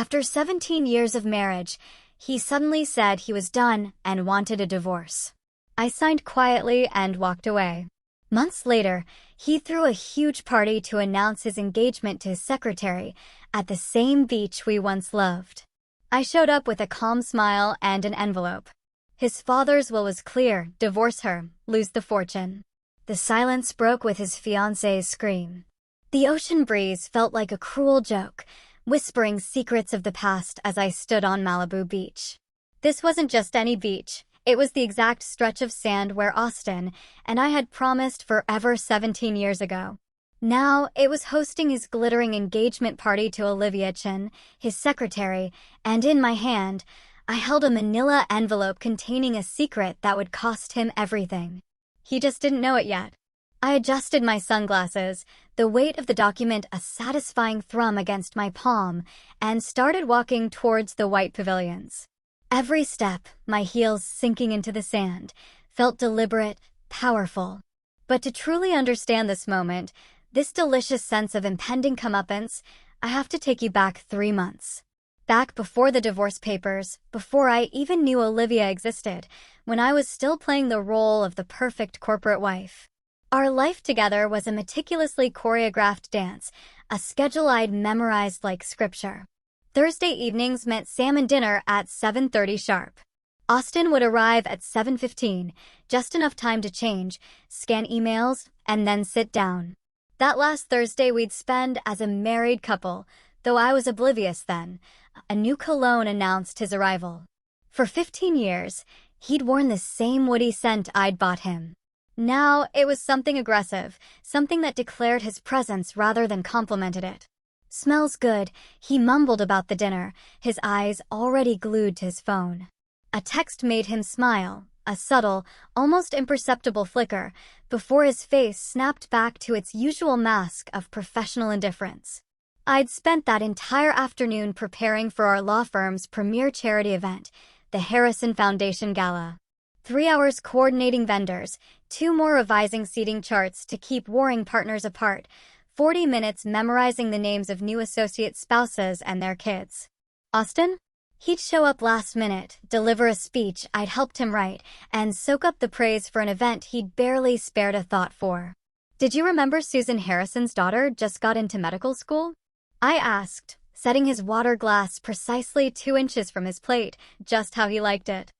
After 17 years of marriage, he suddenly said he was done and wanted a divorce. I signed quietly and walked away. Months later, he threw a huge party to announce his engagement to his secretary at the same beach we once loved. I showed up with a calm smile and an envelope. His father's will was clear: divorce her, lose the fortune. The silence broke with his fiancée's scream. The ocean breeze felt like a cruel joke, whispering secrets of the past as I stood on Malibu Beach. This wasn't just any beach. It was the exact stretch of sand where Austin and I had promised forever 17 years ago. Now, it was hosting his glittering engagement party to Olivia Chin, his secretary, and in my hand, I held a manila envelope containing a secret that would cost him everything. He just didn't know it yet. I adjusted my sunglasses, the weight of the document a satisfying thrum against my palm, and started walking towards the white pavilions. Every step, my heels sinking into the sand, felt deliberate, powerful. But to truly understand this moment, this delicious sense of impending comeuppance, I have to take you back 3 months. Back before the divorce papers, before I even knew Olivia existed, when I was still playing the role of the perfect corporate wife. Our life together was a meticulously choreographed dance, a schedule I'd memorized like scripture. Thursday evenings meant salmon dinner at 7:30 sharp. Austin would arrive at 7:15, just enough time to change, scan emails, and then sit down. That last Thursday we'd spend as a married couple, though I was oblivious then. A new cologne announced his arrival. For 15 years, he'd worn the same woody scent I'd bought him. Now, it was something aggressive, something that declared his presence rather than complimented it. "Smells good," he mumbled about the dinner, his eyes already glued to his phone. A text made him smile, a subtle, almost imperceptible flicker, before his face snapped back to its usual mask of professional indifference. I'd spent that entire afternoon preparing for our law firm's premier charity event, the Harrison Foundation Gala. 3 hours coordinating vendors, 2 more revising seating charts to keep warring partners apart, 40 minutes memorizing the names of new associate spouses and their kids. Austin? He'd show up last minute, deliver a speech I'd helped him write, and soak up the praise for an event he'd barely spared a thought for. "Did you remember Susan Harrison's daughter just got into medical school?" I asked, setting his water glass precisely 2 inches from his plate, just how he liked it.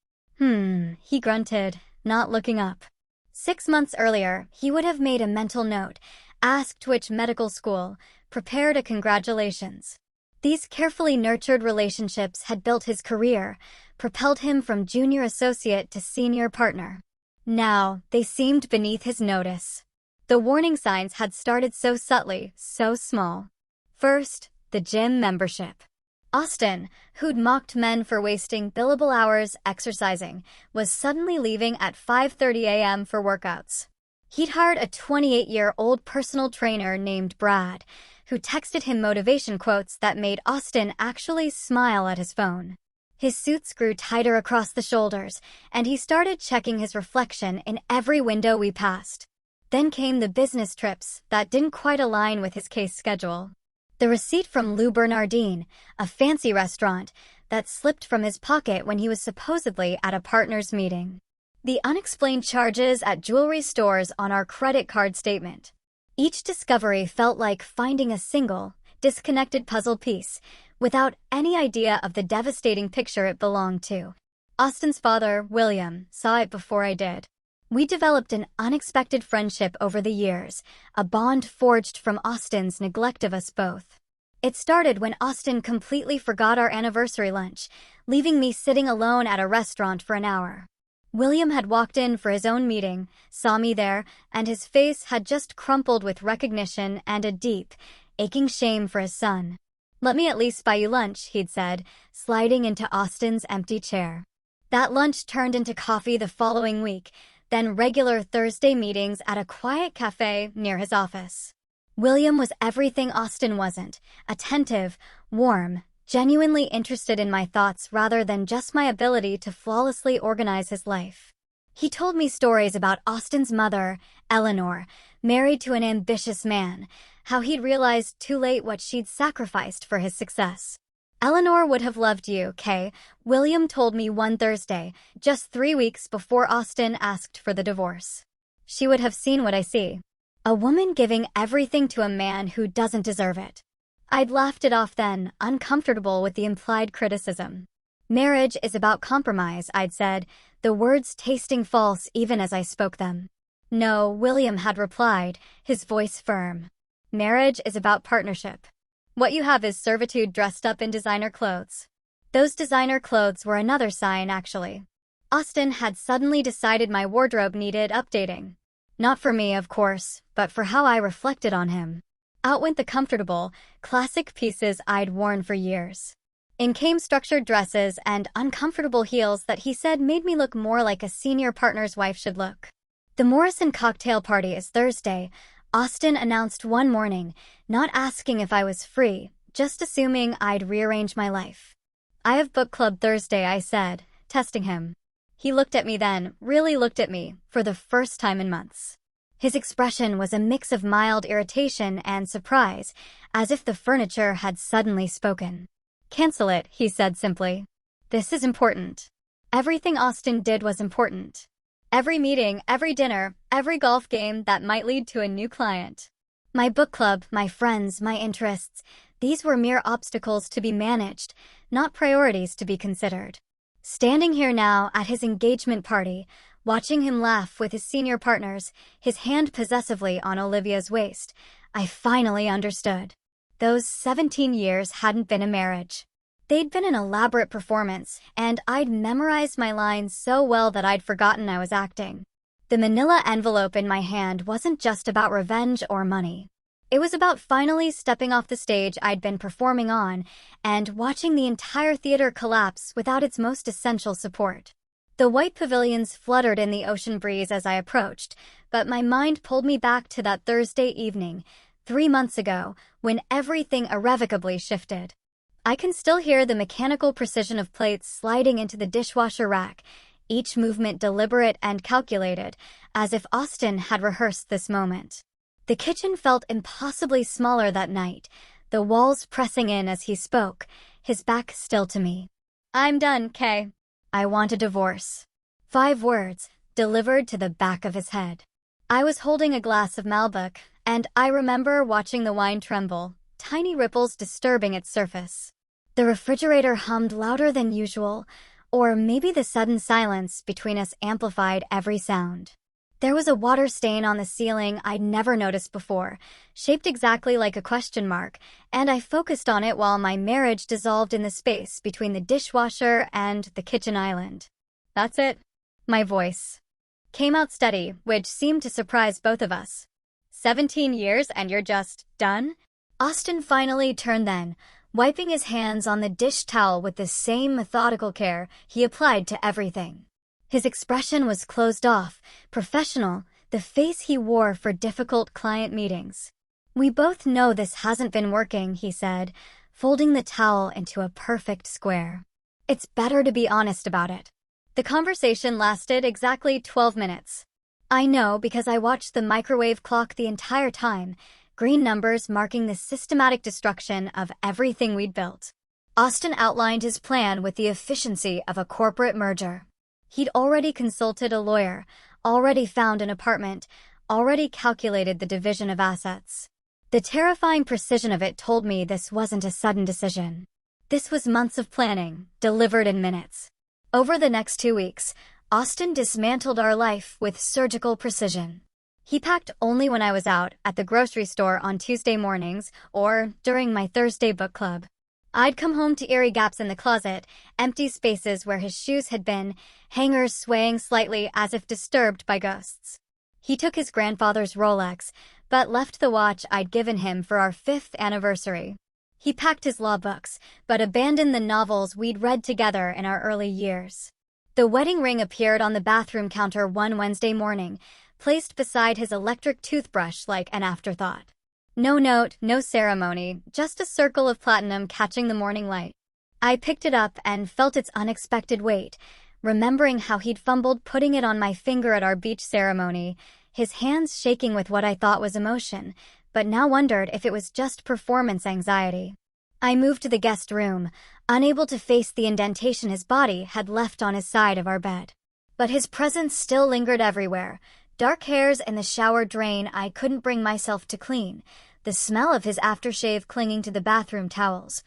He grunted, not looking up. 6 months earlier, he would have made a mental note, asked which medical school, prepared a congratulations. These carefully nurtured relationships had built his career, propelled him from junior associate to senior partner. Now, they seemed beneath his notice. The warning signs had started so subtly, so small. First, the gym membership. Austin, who'd mocked men for wasting billable hours exercising, was suddenly leaving at 5:30 a.m. for workouts. He'd hired a 28-year-old personal trainer named Brad, who texted him motivation quotes that made Austin actually smile at his phone. His suits grew tighter across the shoulders, and he started checking his reflection in every window we passed. Then came the business trips that didn't quite align with his case schedule. The receipt from Lou Bernardine, a fancy restaurant, that slipped from his pocket when he was supposedly at a partners' meeting. The unexplained charges at jewelry stores on our credit card statement. Each discovery felt like finding a single, disconnected puzzle piece, without any idea of the devastating picture it belonged to. Austin's father, William, saw it before I did. We developed an unexpected friendship over the years, a bond forged from Austin's neglect of us both. It started when Austin completely forgot our anniversary lunch, leaving me sitting alone at a restaurant for an hour. William had walked in for his own meeting, saw me there, and his face had just crumpled with recognition and a deep, aching shame for his son. "Let me at least buy you lunch," he'd said, sliding into Austin's empty chair. That lunch turned into coffee the following week, then regular Thursday meetings at a quiet cafe near his office. William was everything Austin wasn't: attentive, warm, genuinely interested in my thoughts rather than just my ability to flawlessly organize his life. He told me stories about Austin's mother, Eleanor, married to an ambitious man, how he'd realized too late what she'd sacrificed for his success. Eleanor would have loved you, Kay, William told me one Thursday, just 3 weeks before Austin asked for the divorce. She would have seen what I see. A woman giving everything to a man who doesn't deserve it. I'd laughed it off then, uncomfortable with the implied criticism. Marriage is about compromise, I'd said, the words tasting false even as I spoke them. No, William had replied, his voice firm. Marriage is about partnership. What you have is servitude dressed up in designer clothes. Those designer clothes were another sign, actually. Austin had suddenly decided my wardrobe needed updating. Not for me, of course, but for how I reflected on him. Out went the comfortable, classic pieces I'd worn for years. In came structured dresses and uncomfortable heels that he said made me look more like a senior partner's wife should look. The Morrison cocktail party is Thursday, Austin announced one morning, not asking if I was free, just assuming I'd rearrange my life. I have book club Thursday, I said, testing him. He looked at me then, really looked at me, for the first time in months. His expression was a mix of mild irritation and surprise, as if the furniture had suddenly spoken. Cancel it, he said simply. This is important. Everything Austin did was important. Every meeting, every dinner, every golf game that might lead to a new client. My book club, my friends, my interests, these were mere obstacles to be managed, not priorities to be considered. Standing here now at his engagement party, watching him laugh with his senior partners, his hand possessively on Olivia's waist, I finally understood. Those 17 years hadn't been a marriage. They'd been an elaborate performance, and I'd memorized my lines so well that I'd forgotten I was acting. The manila envelope in my hand wasn't just about revenge or money. It was about finally stepping off the stage I'd been performing on and watching the entire theater collapse without its most essential support. The white pavilions fluttered in the ocean breeze as I approached, but my mind pulled me back to that Thursday evening, 3 months ago, when everything irrevocably shifted. I can still hear the mechanical precision of plates sliding into the dishwasher rack, each movement deliberate and calculated, as if Austin had rehearsed this moment. The kitchen felt impossibly smaller that night, the walls pressing in as he spoke, his back still to me. I'm done, Kay. I want a divorce. 5 words, delivered to the back of his head. I was holding a glass of Malbec, and I remember watching the wine tremble, tiny ripples disturbing its surface. The refrigerator hummed louder than usual, or maybe the sudden silence between us amplified every sound. There was a water stain on the ceiling I'd never noticed before, shaped exactly like a question mark, and I focused on it while my marriage dissolved in the space between the dishwasher and the kitchen island. That's it. My voice came out steady, which seemed to surprise both of us. 17 years and you're just done? Austin finally turned then, wiping his hands on the dish towel with the same methodical care he applied to everything. His expression was closed off, professional, the face he wore for difficult client meetings. We both know this hasn't been working, he said, folding the towel into a perfect square. It's better to be honest about it. The conversation lasted exactly 12 minutes. I know because I watched the microwave clock the entire time, green numbers marking the systematic destruction of everything we'd built. Austin outlined his plan with the efficiency of a corporate merger. He'd already consulted a lawyer, already found an apartment, already calculated the division of assets. The terrifying precision of it told me this wasn't a sudden decision. This was months of planning, delivered in minutes. Over the next 2 weeks, Austin dismantled our life with surgical precision. He packed only when I was out at the grocery store on Tuesday mornings or during my Thursday book club. I'd come home to eerie gaps in the closet, empty spaces where his shoes had been, hangers swaying slightly as if disturbed by ghosts. He took his grandfather's Rolex, but left the watch I'd given him for our 5th anniversary. He packed his law books, but abandoned the novels we'd read together in our early years. The wedding ring appeared on the bathroom counter one Wednesday morning, placed beside his electric toothbrush like an afterthought. No note, no ceremony, just a circle of platinum catching the morning light. I picked it up and felt its unexpected weight, remembering how he'd fumbled putting it on my finger at our beach ceremony, his hands shaking with what I thought was emotion, but now wondered if it was just performance anxiety. I moved to the guest room, unable to face the indentation his body had left on his side of our bed. But his presence still lingered everywhere. Dark hairs in the shower drain I couldn't bring myself to clean, the smell of his aftershave clinging to the bathroom towels,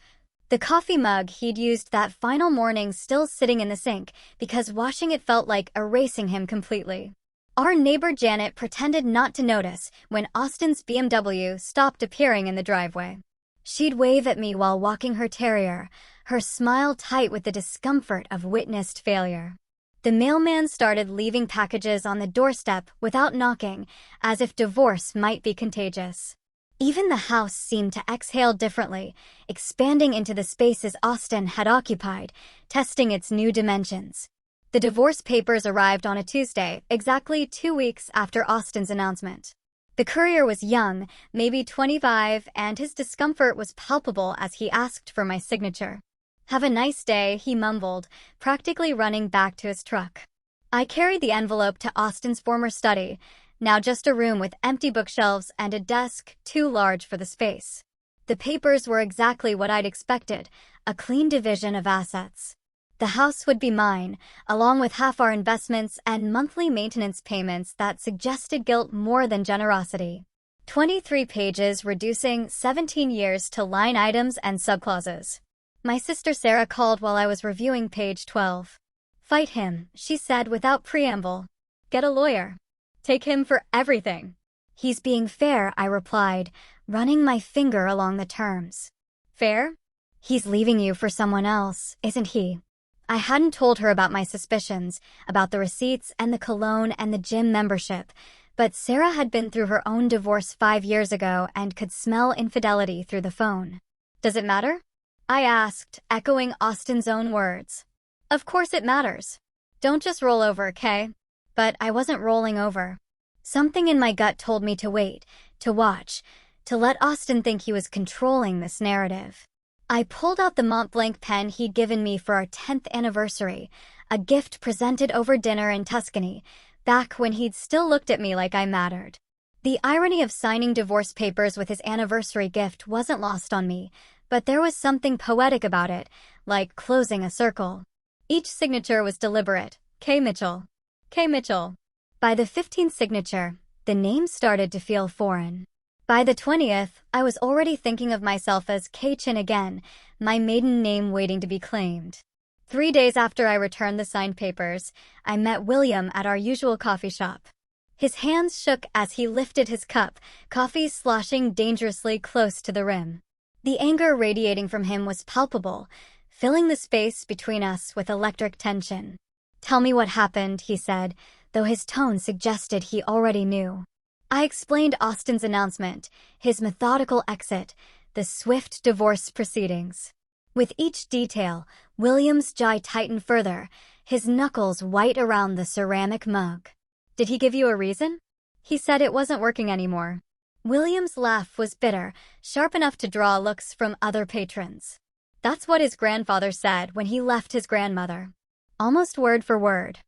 the coffee mug he'd used that final morning still sitting in the sink because washing it felt like erasing him completely. Our neighbor Janet pretended not to notice when Austin's BMW stopped appearing in the driveway. She'd wave at me while walking her terrier, her smile tight with the discomfort of witnessed failure. The mailman started leaving packages on the doorstep without knocking, as if divorce might be contagious. Even the house seemed to exhale differently, expanding into the spaces Austin had occupied, testing its new dimensions. The divorce papers arrived on a Tuesday, exactly 2 weeks after Austin's announcement. The courier was young, maybe 25, and his discomfort was palpable as he asked for my signature. "Have a nice day," he mumbled, practically running back to his truck. I carried the envelope to Austin's former study, now just a room with empty bookshelves and a desk too large for the space. The papers were exactly what I'd expected, a clean division of assets. The house would be mine, along with half our investments and monthly maintenance payments that suggested guilt more than generosity. 23 pages reducing 17 years to line items and subclauses. My sister Sarah called while I was reviewing page 12. "Fight him," she said without preamble. "Get a lawyer. Take him for everything." "He's being fair," I replied, running my finger along the terms. "Fair? He's leaving you for someone else, isn't he?" I hadn't told her about my suspicions, about the receipts and the cologne and the gym membership, but Sarah had been through her own divorce 5 years ago and could smell infidelity through the phone. "Does it matter?" I asked, echoing Austin's own words. "Of course it matters. Don't just roll over, okay?" But I wasn't rolling over. Something in my gut told me to wait, to watch, to let Austin think he was controlling this narrative. I pulled out the Montblanc pen he'd given me for our 10th anniversary, a gift presented over dinner in Tuscany, back when he'd still looked at me like I mattered. The irony of signing divorce papers with his anniversary gift wasn't lost on me, but there was something poetic about it, like closing a circle. Each signature was deliberate. K. Mitchell. K. Mitchell. By the 15th signature, the name started to feel foreign. By the 20th, I was already thinking of myself as K. Chin again, my maiden name waiting to be claimed. 3 days after I returned the signed papers, I met William at our usual coffee shop. His hands shook as he lifted his cup, coffee sloshing dangerously close to the rim. The anger radiating from him was palpable, filling the space between us with electric tension. "Tell me what happened," he said, though his tone suggested he already knew. I explained Austin's announcement, his methodical exit, the swift divorce proceedings. With each detail, William's jaw tightened further, his knuckles white around the ceramic mug. "Did he give you a reason?" "He said it wasn't working anymore." William's laugh was bitter, sharp enough to draw looks from other patrons. "That's what his grandfather said when he left his grandmother." Almost word for word.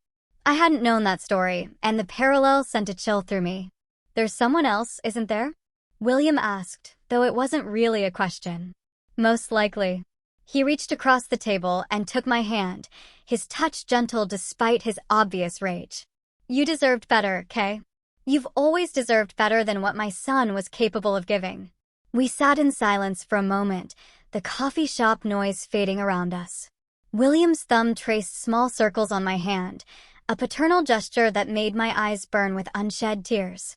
I hadn't known that story, and the parallel sent a chill through me. "There's someone else, isn't there?" William asked, though it wasn't really a question. "Most likely." He reached across the table and took my hand, his touch gentle despite his obvious rage. "You deserved better, Kay. You've always deserved better than what my son was capable of giving." We sat in silence for a moment, the coffee shop noise fading around us. William's thumb traced small circles on my hand, a paternal gesture that made my eyes burn with unshed tears.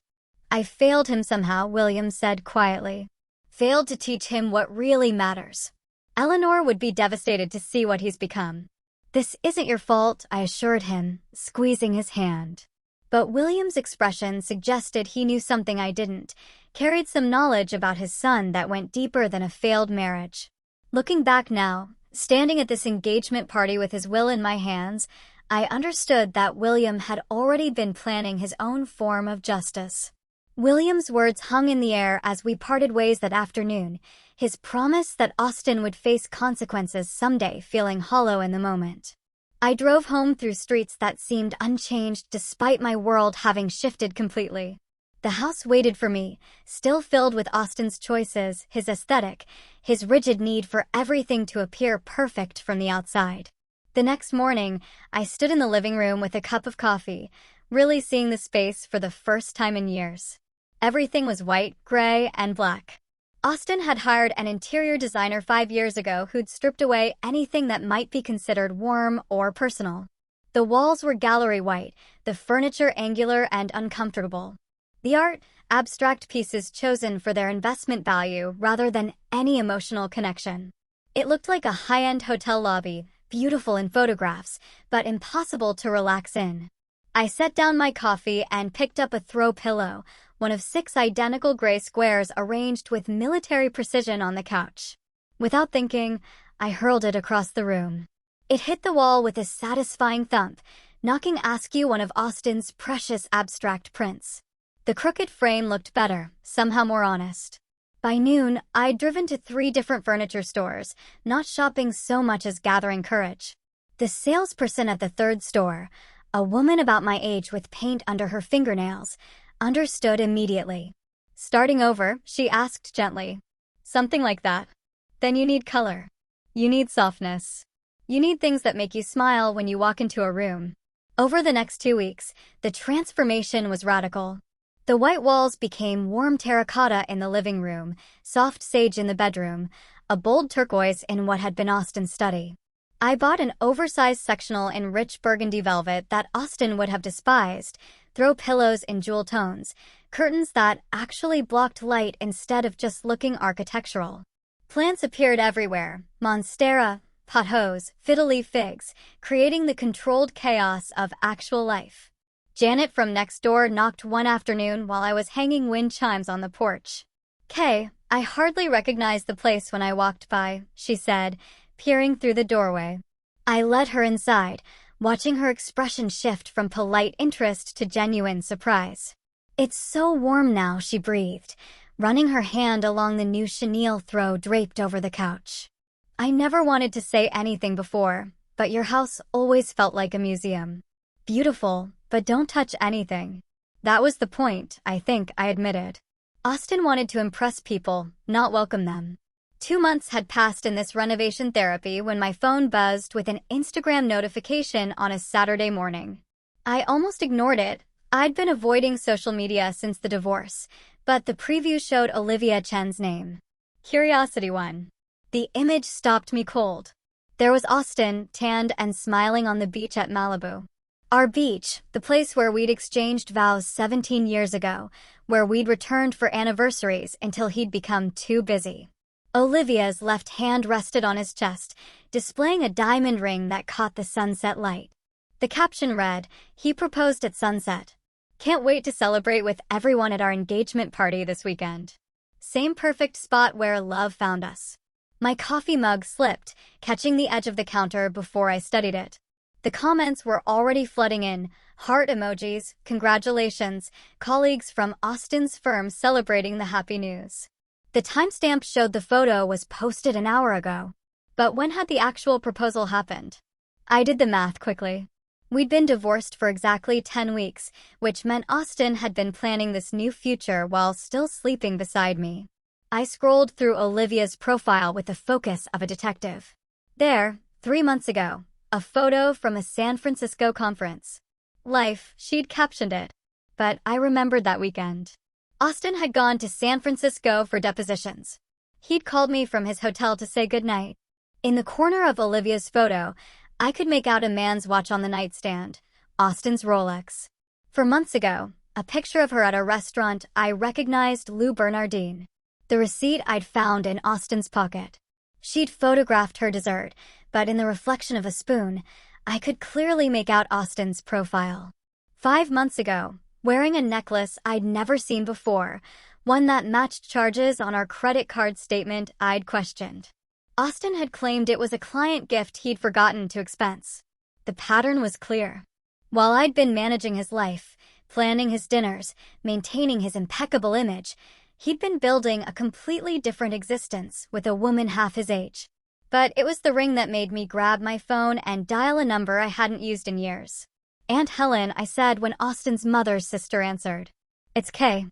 "I failed him somehow," William said quietly. "Failed to teach him what really matters. Eleanor would be devastated to see what he's become." "This isn't your fault," I assured him, squeezing his hand. But William's expression suggested he knew something I didn't, carried some knowledge about his son that went deeper than a failed marriage. Looking back now, standing at this engagement party with his will in my hands, I understood that William had already been planning his own form of justice. William's words hung in the air as we parted ways that afternoon, his promise that Austin would face consequences someday feeling hollow in the moment. I drove home through streets that seemed unchanged despite my world having shifted completely. The house waited for me, still filled with Austin's choices, his aesthetic, his rigid need for everything to appear perfect from the outside. The next morning, I stood in the living room with a cup of coffee, really seeing the space for the first time in years. Everything was white, gray, and black. Austin had hired an interior designer 5 years ago who'd stripped away anything that might be considered warm or personal. The walls were gallery white, the furniture angular and uncomfortable. The art, abstract pieces chosen for their investment value rather than any emotional connection. It looked like a high-end hotel lobby, beautiful in photographs, but impossible to relax in. I set down my coffee and picked up a throw pillow, one of 6 identical gray squares arranged with military precision on the couch. Without thinking, I hurled it across the room. It hit the wall with a satisfying thump, knocking askew one of Austin's precious abstract prints. The crooked frame looked better, somehow more honest. By noon, I'd driven to 3 different furniture stores, not shopping so much as gathering courage. The salesperson at the 3rd store, a woman about my age with paint under her fingernails, understood immediately. Starting over, she asked gently, "Something like that? Then you need color. You need softness. You need things that make you smile when you walk into a room." Over the next 2 weeks, the transformation was radical. The white walls became warm terracotta in the living room, soft sage in the bedroom, a bold turquoise in what had been Austin's study. I bought an oversized sectional in rich burgundy velvet that Austin would have despised, throw pillows in jewel tones, curtains that actually blocked light instead of just looking architectural. Plants appeared everywhere, monstera, pothos, fiddle-leaf figs, creating the controlled chaos of actual life. Janet from next door knocked one afternoon while I was hanging wind chimes on the porch. "Kay, I hardly recognized the place when I walked by," she said, peering through the doorway. I led her inside, watching her expression shift from polite interest to genuine surprise. "It's so warm now," she breathed, running her hand along the new chenille throw draped over the couch. "I never wanted to say anything before, but your house always felt like a museum. Beautiful, but don't touch anything." That was the point, I think, I admitted. Austin wanted to impress people, not welcome them. 2 months had passed in this renovation therapy when my phone buzzed with an Instagram notification on a Saturday morning. I almost ignored it. I'd been avoiding social media since the divorce, but the preview showed Olivia Chen's name. Curiosity won. The image stopped me cold. There was Austin, tanned and smiling on the beach at Malibu. Our beach, the place where we'd exchanged vows 17 years ago, where we'd returned for anniversaries until he'd become too busy. Olivia's left hand rested on his chest, displaying a diamond ring that caught the sunset light. The caption read, "He proposed at sunset. Can't wait to celebrate with everyone at our engagement party this weekend. Same perfect spot where love found us." My coffee mug slipped, catching the edge of the counter before I studied it. The comments were already flooding in, heart emojis, congratulations, colleagues from Austin's firm celebrating the happy news. The timestamp showed the photo was posted an hour ago. But when had the actual proposal happened? I did the math quickly. We'd been divorced for exactly 10 weeks, which meant Austin had been planning this new future while still sleeping beside me. I scrolled through Olivia's profile with the focus of a detective. There, 3 months ago, a photo from a San Francisco conference. Life, she'd captioned it. But I remembered that weekend. Austin had gone to San Francisco for depositions. He'd called me from his hotel to say goodnight. In the corner of Olivia's photo, I could make out a man's watch on the nightstand, Austin's Rolex. For months ago, a picture of her at a restaurant, I recognized Lou Bernardine. The receipt I'd found in Austin's pocket. She'd photographed her dessert, but in the reflection of a spoon, I could clearly make out Austin's profile. 5 months ago, wearing a necklace I'd never seen before, one that matched charges on our credit card statement I'd questioned. Austin had claimed it was a client gift he'd forgotten to expense. The pattern was clear. While I'd been managing his life, planning his dinners, maintaining his impeccable image, he'd been building a completely different existence with a woman half his age. But it was the ring that made me grab my phone and dial a number I hadn't used in years. "Aunt Helen," I said when Austin's mother's sister answered. "It's Kay."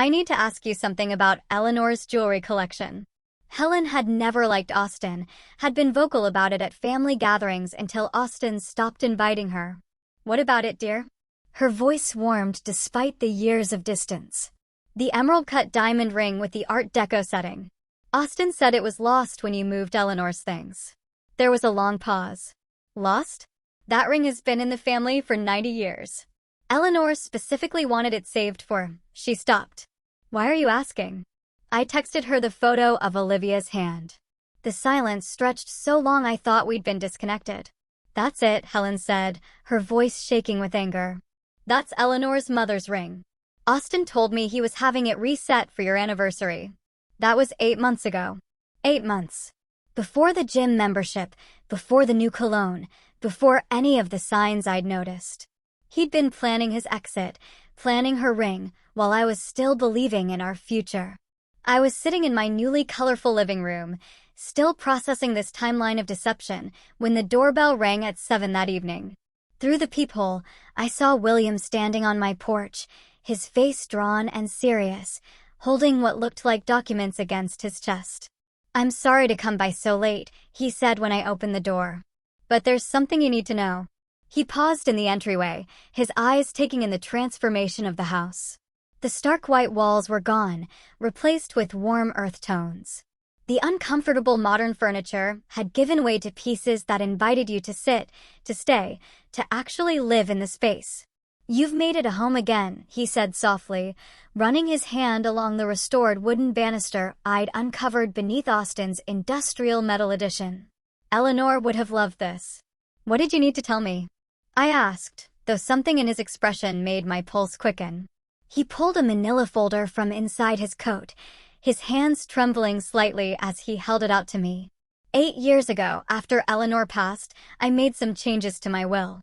I need to ask you something about Eleanor's jewelry collection. Helen had never liked Austen, had been vocal about it at family gatherings until Austen stopped inviting her. What about it, dear? Her voice warmed despite the years of distance. The emerald-cut diamond ring with the Art Deco setting. Austen said it was lost when you moved Eleanor's things. There was a long pause. Lost? That ring has been in the family for 90 years. Eleanor specifically wanted it saved for. She stopped. Why are you asking? I texted her the photo of Olivia's hand. The silence stretched so long I thought we'd been disconnected. That's it, Helen said, her voice shaking with anger. That's Eleanor's mother's ring. Austen told me he was having it reset for your anniversary. That was 8 months ago. 8 months. Before the gym membership, before the new cologne, before any of the signs I'd noticed. He'd been planning his exit, planning her ring, while I was still believing in our future. I was sitting in my newly colorful living room, still processing this timeline of deception, when the doorbell rang at 7 that evening. Through the peephole, I saw William standing on my porch, his face drawn and serious, holding what looked like documents against his chest. I'm sorry to come by so late, he said when I opened the door. But there's something you need to know. He paused in the entryway, his eyes taking in the transformation of the house. The stark white walls were gone, replaced with warm earth tones. The uncomfortable modern furniture had given way to pieces that invited you to sit, to stay, to actually live in the space. You've made it a home again, he said softly, running his hand along the restored wooden banister I'd uncovered beneath Austen's industrial metal edition. Eleanor would have loved this. What did you need to tell me? I asked, though something in his expression made my pulse quicken. He pulled a manila folder from inside his coat, his hands trembling slightly as he held it out to me. 8 years ago, after Eleanor passed, I made some changes to my will.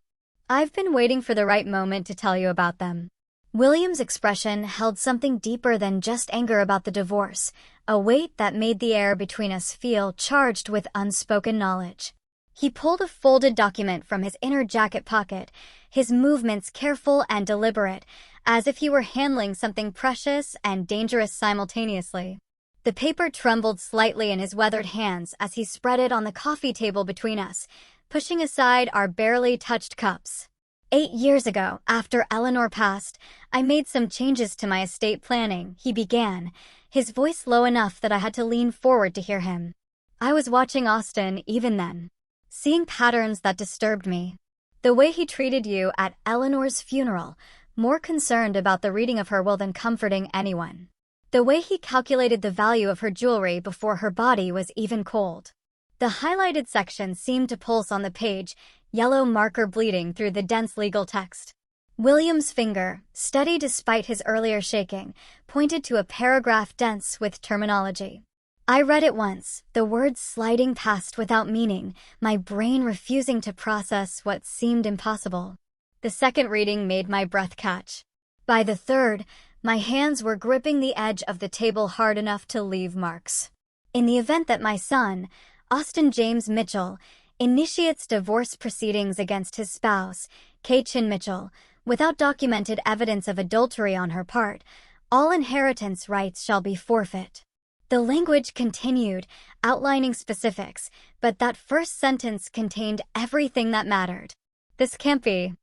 I've been waiting for the right moment to tell you about them. William's expression held something deeper than just anger about the divorce, a weight that made the air between us feel charged with unspoken knowledge. He pulled a folded document from his inner jacket pocket, his movements careful and deliberate, as if he were handling something precious and dangerous simultaneously. The paper trembled slightly in his weathered hands as he spread it on the coffee table between us, pushing aside our barely touched cups. 8 years ago, after Eleanor passed, I made some changes to my estate planning, he began, his voice low enough that I had to lean forward to hear him. I was watching Austen even then, seeing patterns that disturbed me. The way he treated you at Eleanor's funeral, more concerned about the reading of her will than comforting anyone. The way he calculated the value of her jewelry before her body was even cold. The highlighted section seemed to pulse on the page, yellow marker bleeding through the dense legal text. William's finger, steady despite his earlier shaking, pointed to a paragraph dense with terminology. I read it once, the words sliding past without meaning, my brain refusing to process what seemed impossible. The second reading made my breath catch. By the third, my hands were gripping the edge of the table hard enough to leave marks. In the event that my son, Austen James Mitchell, initiates divorce proceedings against his spouse, Chin Mitchell, without documented evidence of adultery on her part, all inheritance rights shall be forfeit. The language continued, outlining specifics, but that first sentence contained everything that mattered. This can't be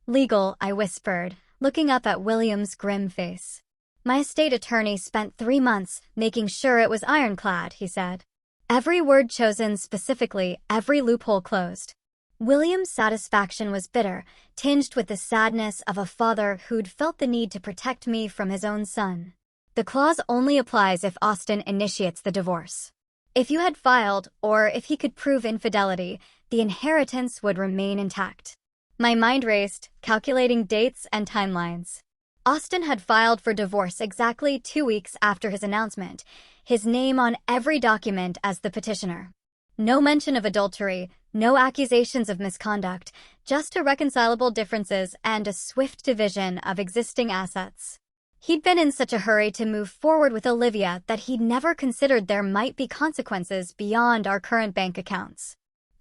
legal, I whispered, looking up at William's grim face. My estate attorney spent 3 months making sure it was ironclad, he said. Every word chosen specifically, every loophole closed. William's satisfaction was bitter, tinged with the sadness of a father who'd felt the need to protect me from his own son. The clause only applies if Austen initiates the divorce. If you had filed, or if he could prove infidelity, the inheritance would remain intact. My mind raced, calculating dates and timelines. Austen had filed for divorce exactly 2 weeks after his announcement, his name on every document as the petitioner. No mention of adultery, no accusations of misconduct, just irreconcilable differences and a swift division of existing assets. He'd been in such a hurry to move forward with Olivia that he'd never considered there might be consequences beyond our current bank accounts.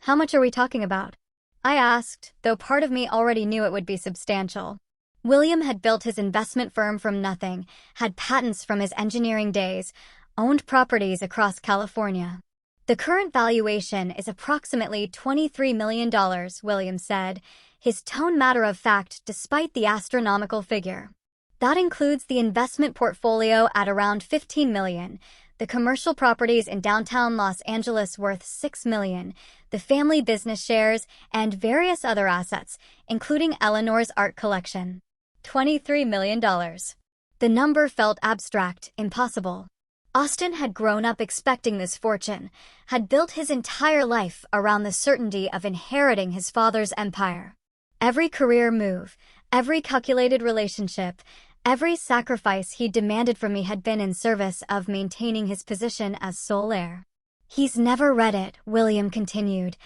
How much are we talking about? I asked, though part of me already knew it would be substantial. William had built his investment firm from nothing, had patents from his engineering days, owned properties across California. The current valuation is approximately $23 million, William said, his tone matter-of-fact despite the astronomical figure. That includes the investment portfolio at around $15 million, the commercial properties in downtown Los Angeles worth $6 million, the family business shares, and various other assets, including Eleanor's art collection. $23 million. The number felt abstract, impossible. Austin had grown up expecting this fortune, had built his entire life around the certainty of inheriting his father's empire. Every career move, every calculated relationship, every sacrifice he demanded from me had been in service of maintaining his position as sole heir. He's never read it, William continued,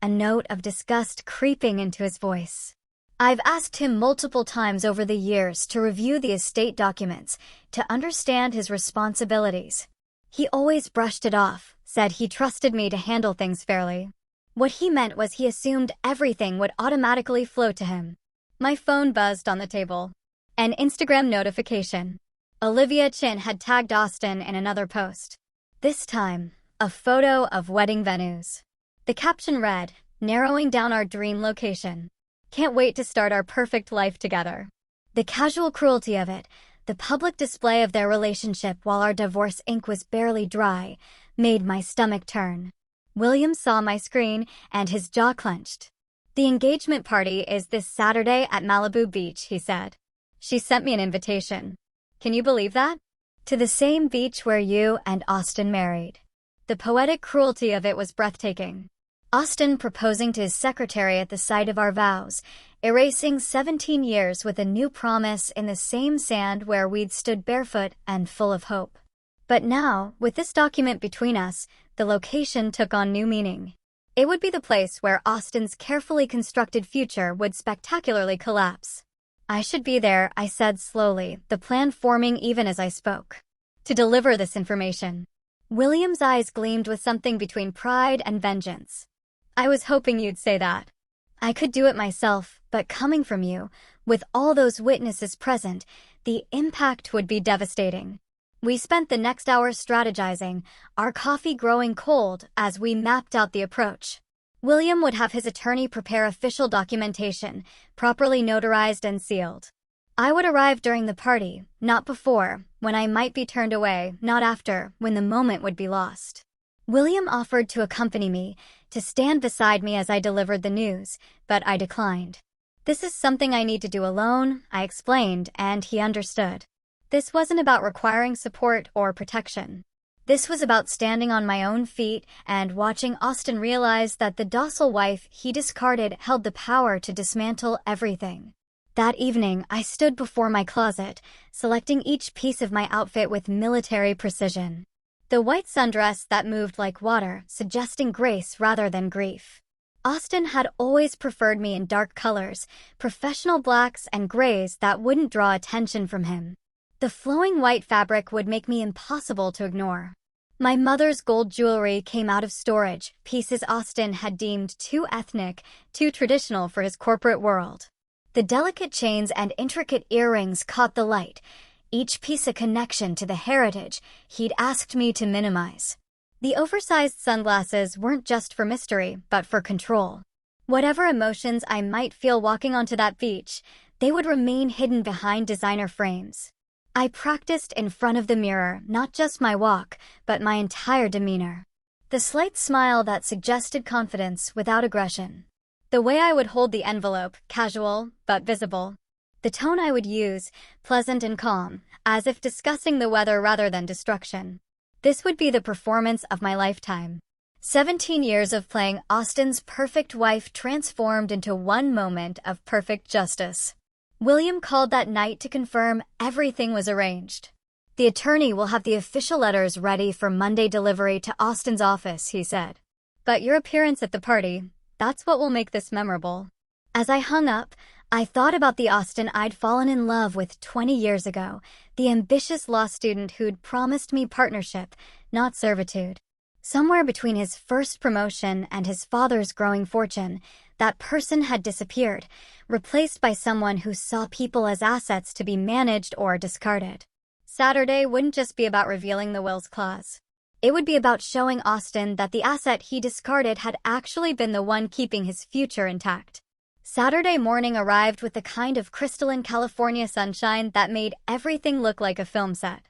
a note of disgust creeping into his voice. I've asked him multiple times over the years to review the estate documents, to understand his responsibilities. He always brushed it off, said he trusted me to handle things fairly. What he meant was he assumed everything would automatically flow to him. My phone buzzed on the table. An Instagram notification. Olivia Chin had tagged Austin in another post. This time, a photo of wedding venues. The caption read, "Narrowing down our dream location. Can't wait to start our perfect life together." The casual cruelty of it, the public display of their relationship while our divorce ink was barely dry, made my stomach turn. William saw my screen, and his jaw clenched. "The engagement party is this Saturday at Malibu Beach," he said. "She sent me an invitation. Can you believe that? To the same beach where you and Austin married." The poetic cruelty of it was breathtaking. Austin proposing to his secretary at the site of our vows, erasing 17 years with a new promise in the same sand where we'd stood barefoot and full of hope. But now, with this document between us, the location took on new meaning. It would be the place where Austin's carefully constructed future would spectacularly collapse. I should be there, I said slowly, the plan forming even as I spoke. To deliver this information. William's eyes gleamed with something between pride and vengeance. I was hoping you'd say that. I could do it myself, but coming from you, with all those witnesses present, the impact would be devastating. We spent the next hour strategizing, our coffee growing cold as we mapped out the approach. William would have his attorney prepare official documentation, properly notarized and sealed. I would arrive during the party, not before, when I might be turned away, not after, when the moment would be lost. William offered to accompany me, to stand beside me as I delivered the news, but I declined. "This is something I need to do alone," I explained, and he understood. This wasn't about requiring support or protection. This was about standing on my own feet and watching Austin realize that the docile wife he discarded held the power to dismantle everything. That evening, I stood before my closet, selecting each piece of my outfit with military precision. The white sundress that moved like water, suggesting grace rather than grief. Austin had always preferred me in dark colors, professional blacks and grays that wouldn't draw attention from him. The flowing white fabric would make me impossible to ignore. My mother's gold jewelry came out of storage, pieces Austin had deemed too ethnic, too traditional for his corporate world. The delicate chains and intricate earrings caught the light, each piece a connection to the heritage he'd asked me to minimize. The oversized sunglasses weren't just for mystery, but for control. Whatever emotions I might feel walking onto that beach, they would remain hidden behind designer frames. I practiced in front of the mirror, not just my walk, but my entire demeanor. The slight smile that suggested confidence without aggression. The way I would hold the envelope, casual, but visible. The tone I would use, pleasant and calm, as if discussing the weather rather than destruction. This would be the performance of my lifetime. 17 years of playing Austin's perfect wife transformed into one moment of perfect justice. William called that night to confirm everything was arranged. "The attorney will have the official letters ready for Monday delivery to Austin's office," he said. "But your appearance at the party, that's what will make this memorable." As I hung up, I thought about the Austin I'd fallen in love with 20 years ago, the ambitious law student who'd promised me partnership, not servitude. Somewhere between his first promotion and his father's growing fortune, that person had disappeared, replaced by someone who saw people as assets to be managed or discarded. Saturday wouldn't just be about revealing the will's clause. It would be about showing Austin that the asset he discarded had actually been the one keeping his future intact. Saturday morning arrived with the kind of crystalline California sunshine that made everything look like a film set.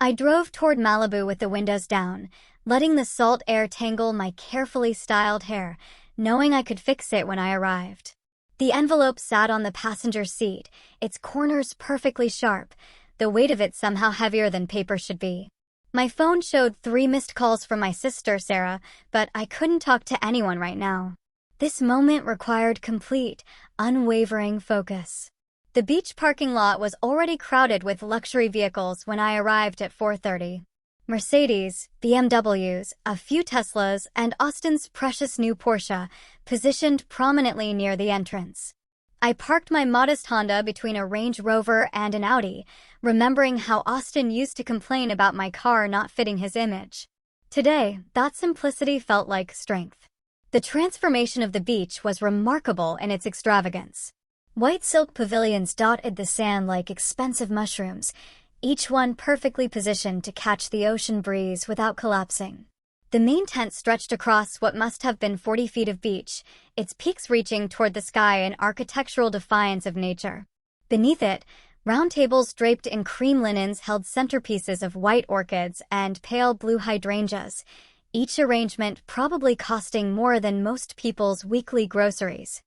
I drove toward Malibu with the windows down, letting the salt air tangle my carefully styled hair, knowing I could fix it when I arrived. The envelope sat on the passenger seat, its corners perfectly sharp, the weight of it somehow heavier than paper should be. My phone showed 3 missed calls from my sister, Sarah, but I couldn't talk to anyone right now. This moment required complete, unwavering focus. The beach parking lot was already crowded with luxury vehicles when I arrived at 4:30. Mercedes, BMWs, a few Teslas, and Austin's precious new Porsche positioned prominently near the entrance. I parked my modest Honda between a Range Rover and an Audi, remembering how Austin used to complain about my car not fitting his image. Today, that simplicity felt like strength. The transformation of the beach was remarkable in its extravagance. White silk pavilions dotted the sand like expensive mushrooms, each one perfectly positioned to catch the ocean breeze without collapsing. The main tent stretched across what must have been 40 feet of beach, its peaks reaching toward the sky in architectural defiance of nature. Beneath it, round tables draped in cream linens held centerpieces of white orchids and pale blue hydrangeas, each arrangement probably costing more than most people's weekly groceries.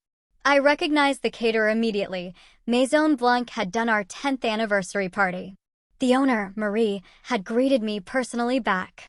I recognized the caterer immediately. Maison Blanc had done our 10th anniversary party. The owner, Marie, had greeted me personally back,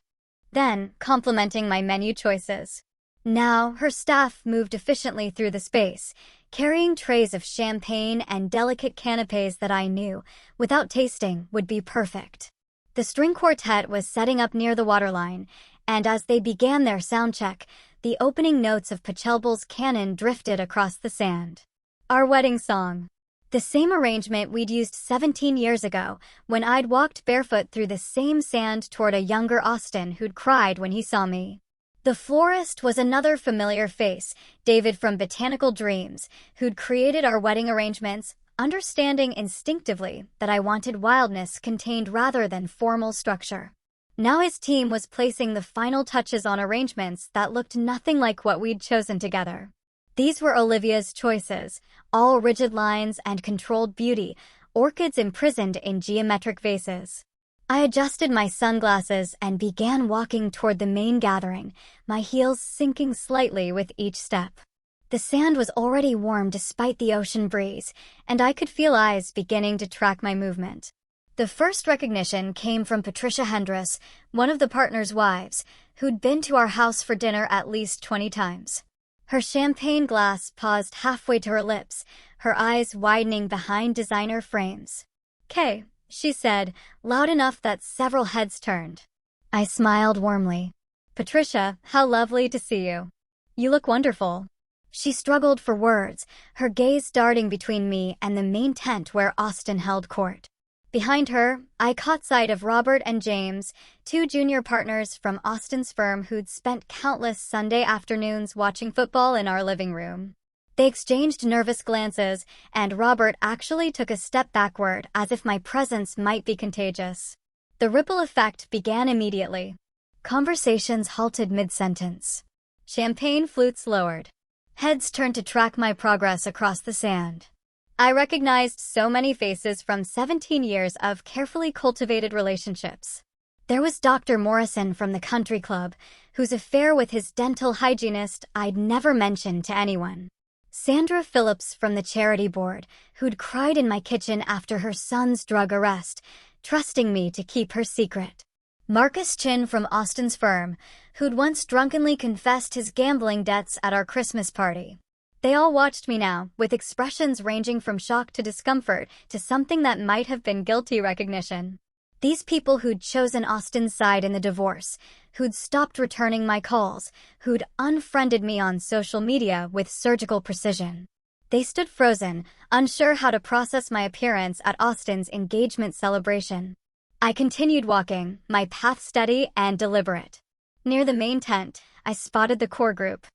then complimenting my menu choices. Now, her staff moved efficiently through the space, carrying trays of champagne and delicate canapés that I knew, without tasting, would be perfect. The string quartet was setting up near the waterline, and as they began their sound check, the opening notes of Pachelbel's canon drifted across the sand. Our wedding song. The same arrangement we'd used 17 years ago, when I'd walked barefoot through the same sand toward a younger Austin who'd cried when he saw me. The florist was another familiar face, David from Botanical Dreams, who'd created our wedding arrangements, understanding instinctively that I wanted wildness contained rather than formal structure. Now his team was placing the final touches on arrangements that looked nothing like what we'd chosen together. These were Olivia's choices, all rigid lines and controlled beauty, orchids imprisoned in geometric vases. I adjusted my sunglasses and began walking toward the main gathering, my heels sinking slightly with each step. The sand was already warm despite the ocean breeze, and I could feel eyes beginning to track my movement. The first recognition came from Patricia Hendress, one of the partners' wives, who'd been to our house for dinner at least 20 times. Her champagne glass paused halfway to her lips, her eyes widening behind designer frames. "Kay," she said, loud enough that several heads turned. I smiled warmly. "Patricia, how lovely to see you. You look wonderful." She struggled for words, her gaze darting between me and the main tent where Austin held court. Behind her, I caught sight of Robert and James, 2 junior partners from Austin's firm who'd spent countless Sunday afternoons watching football in our living room. They exchanged nervous glances, and Robert actually took a step backward as if my presence might be contagious. The ripple effect began immediately. Conversations halted mid-sentence. Champagne flutes lowered. Heads turned to track my progress across the sand. I recognized so many faces from 17 years of carefully cultivated relationships. There was Dr. Morrison from the country club, whose affair with his dental hygienist I'd never mentioned to anyone. Sandra Phillips from the charity board, who'd cried in my kitchen after her son's drug arrest, trusting me to keep her secret. Marcus Chin from Austin's firm, who'd once drunkenly confessed his gambling debts at our Christmas party. They all watched me now, with expressions ranging from shock to discomfort to something that might have been guilty recognition. These people who'd chosen Austin's side in the divorce, who'd stopped returning my calls, who'd unfriended me on social media with surgical precision. They stood frozen, unsure how to process my appearance at Austin's engagement celebration. I continued walking, my path steady and deliberate. Near the main tent, I spotted the core group.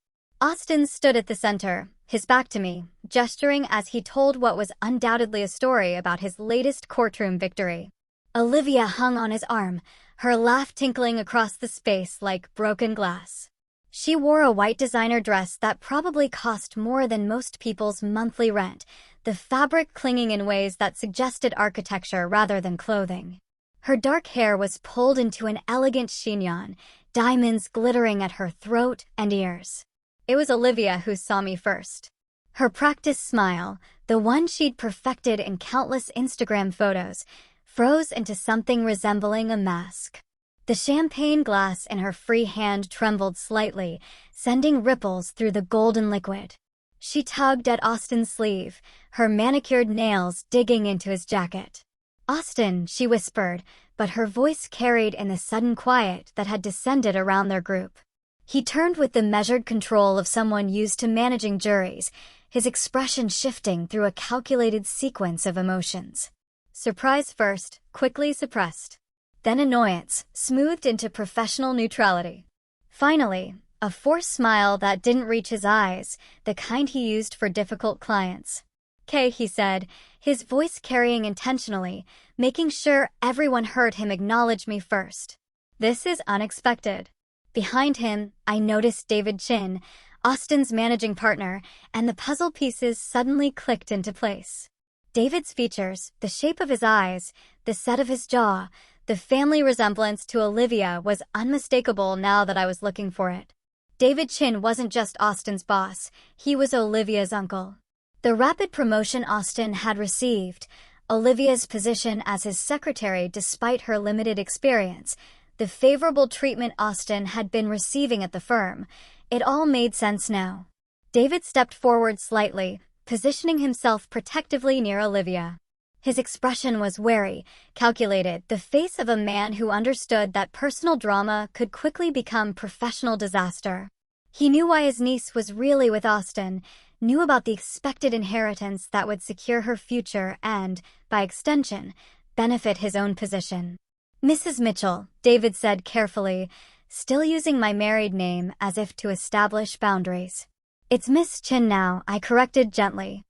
Austin stood at the center, his back to me, gesturing as he told what was undoubtedly a story about his latest courtroom victory. Olivia hung on his arm, her laugh tinkling across the space like broken glass. She wore a white designer dress that probably cost more than most people's monthly rent, the fabric clinging in ways that suggested architecture rather than clothing. Her dark hair was pulled into an elegant chignon, diamonds glittering at her throat and ears. It was Olivia who saw me first. Her practiced smile, the one she'd perfected in countless Instagram photos, froze into something resembling a mask. The champagne glass in her free hand trembled slightly, sending ripples through the golden liquid. She tugged at Austin's sleeve, her manicured nails digging into his jacket. "Austin," she whispered, but her voice carried in the sudden quiet that had descended around their group. He turned with the measured control of someone used to managing juries, his expression shifting through a calculated sequence of emotions. Surprise first, quickly suppressed. Then annoyance, smoothed into professional neutrality. Finally, a forced smile that didn't reach his eyes, the kind he used for difficult clients. "Kay," he said, his voice carrying intentionally, making sure everyone heard him acknowledge me first. "This is unexpected." Behind him, I noticed David Chin, Austin's managing partner, and the puzzle pieces suddenly clicked into place. David's features, the shape of his eyes, the set of his jaw, the family resemblance to Olivia was unmistakable now that I was looking for it. David Chin wasn't just Austin's boss, he was Olivia's uncle. The rapid promotion Austin had received, Olivia's position as his secretary despite her limited experience, the favorable treatment Austin had been receiving at the firm, it all made sense now. David stepped forward slightly, positioning himself protectively near Olivia. His expression was wary, calculated, the face of a man who understood that personal drama could quickly become professional disaster. He knew why his niece was really with Austin, knew about the expected inheritance that would secure her future and, by extension, benefit his own position. "Mrs. Mitchell," David said carefully, still using my married name as if to establish boundaries. "It's Miss Chin now," I corrected gently.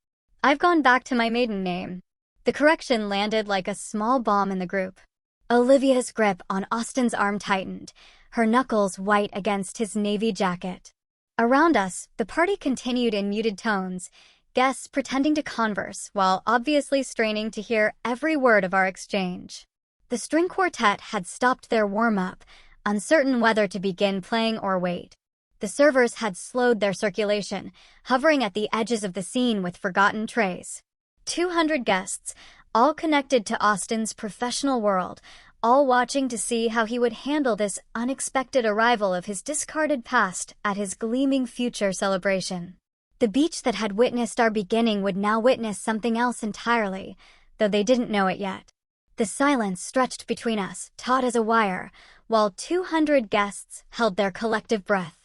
"I've gone back to my maiden name." The correction landed like a small bomb in the group. Olivia's grip on Austin's arm tightened, her knuckles white against his navy jacket. Around us, the party continued in muted tones, guests pretending to converse while obviously straining to hear every word of our exchange. The string quartet had stopped their warm-up, uncertain whether to begin playing or wait. The servers had slowed their circulation, hovering at the edges of the scene with forgotten trays. 200 guests, all connected to Austin's professional world, all watching to see how he would handle this unexpected arrival of his discarded past at his gleaming future celebration. The beach that had witnessed our beginning would now witness something else entirely, though they didn't know it yet. The silence stretched between us, taut as a wire, while 200 guests held their collective breath.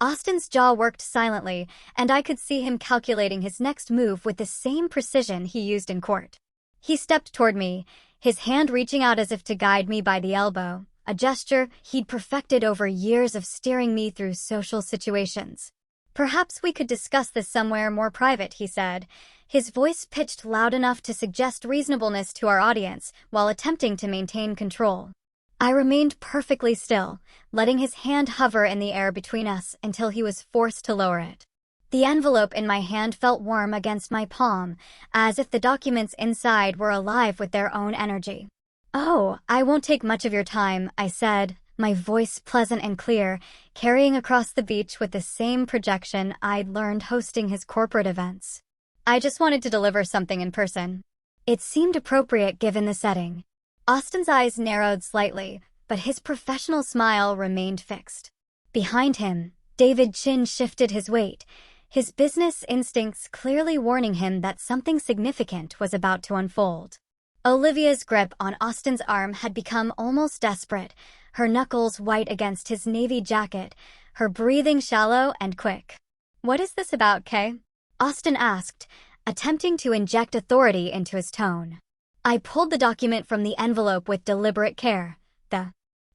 Austin's jaw worked silently, and I could see him calculating his next move with the same precision he used in court. He stepped toward me, his hand reaching out as if to guide me by the elbow, a gesture he'd perfected over years of steering me through social situations. "Perhaps we could discuss this somewhere more private," he said, his voice pitched loud enough to suggest reasonableness to our audience while attempting to maintain control. I remained perfectly still, letting his hand hover in the air between us until he was forced to lower it. The envelope in my hand felt warm against my palm, as if the documents inside were alive with their own energy. "Oh, I won't take much of your time," I said, my voice pleasant and clear, carrying across the beach with the same projection I'd learned hosting his corporate events. "I just wanted to deliver something in person." It seemed appropriate given the setting. Austin's eyes narrowed slightly, but his professional smile remained fixed. Behind him, David Chin shifted his weight, his business instincts clearly warning him that something significant was about to unfold. Olivia's grip on Austin's arm had become almost desperate, her knuckles white against his navy jacket, her breathing shallow and quick. "What is this about, Kay?" Austin asked, attempting to inject authority into his tone. I pulled the document from the envelope with deliberate care. The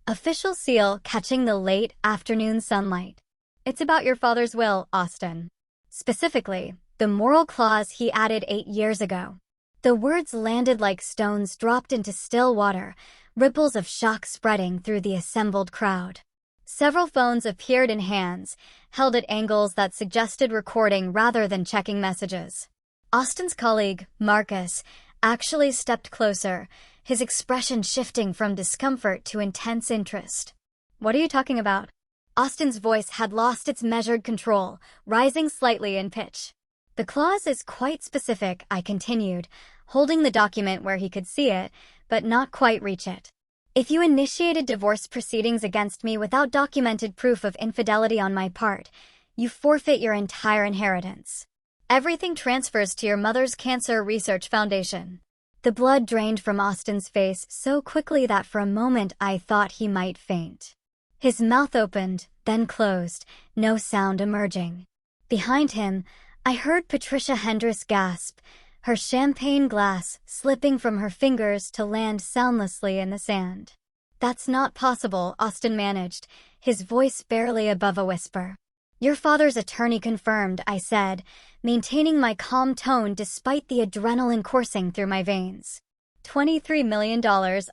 Official seal catching the late afternoon sunlight. It's about your father's will, Austin. Specifically, the moral clause he added 8 years ago. The words landed like stones dropped into still water, ripples of shock spreading through the assembled crowd. Several phones appeared in hands, held at angles that suggested recording rather than checking messages. Austin's colleague, Marcus, actually stepped closer, his expression shifting from discomfort to intense interest. "What are you talking about?" Austin's voice had lost its measured control, rising slightly in pitch. "The clause is quite specific," I continued, holding the document where he could see it, but not quite reach it. "If you initiated divorce proceedings against me without documented proof of infidelity on my part, you forfeit your entire inheritance. Everything transfers to your mother's cancer research foundation." The blood drained from Austin's face so quickly that for a moment I thought he might faint. His mouth opened, then closed, no sound emerging. Behind him, I heard Patricia Hendricks gasp, her champagne glass slipping from her fingers to land soundlessly in the sand. "That's not possible," Austin managed, his voice barely above a whisper. "Your father's attorney confirmed," I said, maintaining my calm tone despite the adrenaline coursing through my veins. $23 million,